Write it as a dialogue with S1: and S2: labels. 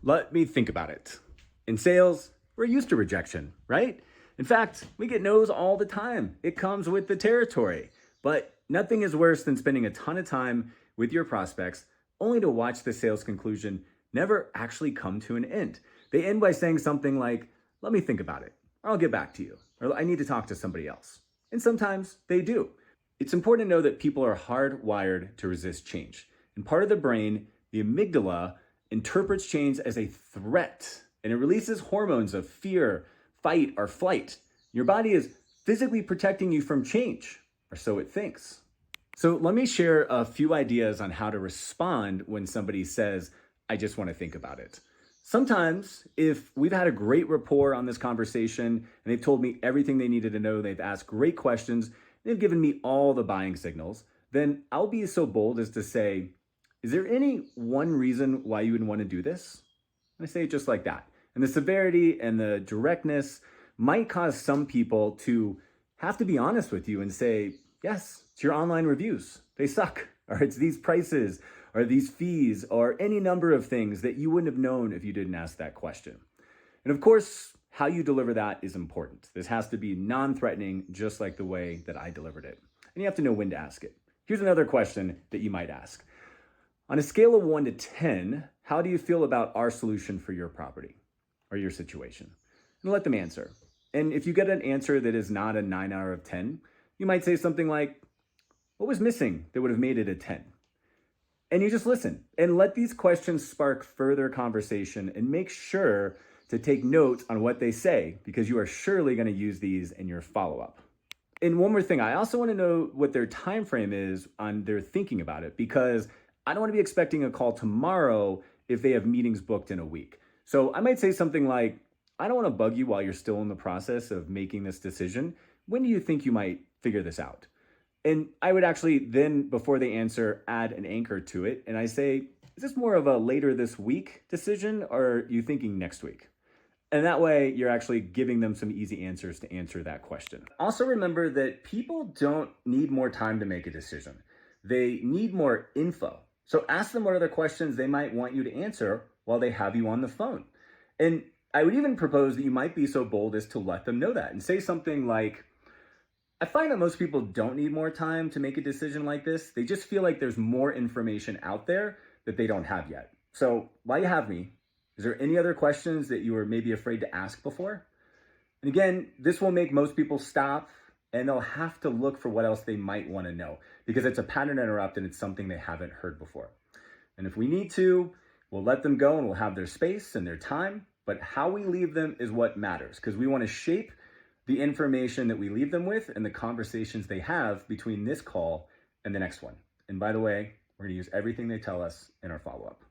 S1: Let me think about it. In sales, we're used to rejection, right? In fact, we get no's all the time. It comes with the territory. But nothing is worse than spending a ton of time with your prospects only to watch the sales conclusion never actually come to an end. They end by saying something like, let me think about it, or I'll get back to you, or I need to talk to somebody else. And sometimes they do. It's important to know that people are hardwired to resist change. And part of the brain, the amygdala, interprets change as a threat, and it releases hormones of fear, fight, or flight. Your body is physically protecting you from change, or so it thinks. So let me share a few ideas on how to respond when somebody says, I just want to think about it. Sometimes, if we've had a great rapport on this conversation and they've told me everything they needed to know, they've asked great questions, they've given me all the buying signals, then I'll be so bold as to say, is there any one reason why you would want to do this? And I say it just like that. And the severity and the directness might cause some people to have to be honest with you and say, yes, it's your online reviews. They suck. Or it's these prices, or these fees, or any number of things that you wouldn't have known if you didn't ask that question. And of course, how you deliver that is important. This has to be non-threatening, just like the way that I delivered it. And you have to know when to ask it. Here's another question that you might ask. On a scale of 1 to 10, how do you feel about our solution for your property or your situation? And let them answer. And if you get an answer that is not a 9 out of 10, you might say something like, what was missing that would have made it a 10? And you just listen and let these questions spark further conversation, and make sure to take notes on what they say, because you are surely going to use these in your follow-up. And one more thing, I also want to know what their time frame is on their thinking about it, because I don't want to be expecting a call tomorrow if they have meetings booked in a week. So I might say something like, I don't want to bug you while you're still in the process of making this decision. When do you think you might figure this out? And I would actually then, before they answer, add an anchor to it. And I say, is this more of a later this week decision, or are you thinking next week? And that way you're actually giving them some easy answers to answer that question. Also remember that people don't need more time to make a decision. They need more info. So ask them what other questions they might want you to answer while they have you on the phone. And I would even propose that you might be so bold as to let them know that and say something like, I find that most people don't need more time to make a decision like this. They just feel like there's more information out there that they don't have yet. So while you have me, is there any other questions that you were maybe afraid to ask before? And again, this will make most people stop, and they'll have to look for what else they might want to know, because it's a pattern interrupt and it's something they haven't heard before. And if we need to, we'll let them go and we'll have their space and their time, but how we leave them is what matters, because we want to shape the information that we leave them with and the conversations they have between this call and the next one. And by the way, we're going to use everything they tell us in our follow-up.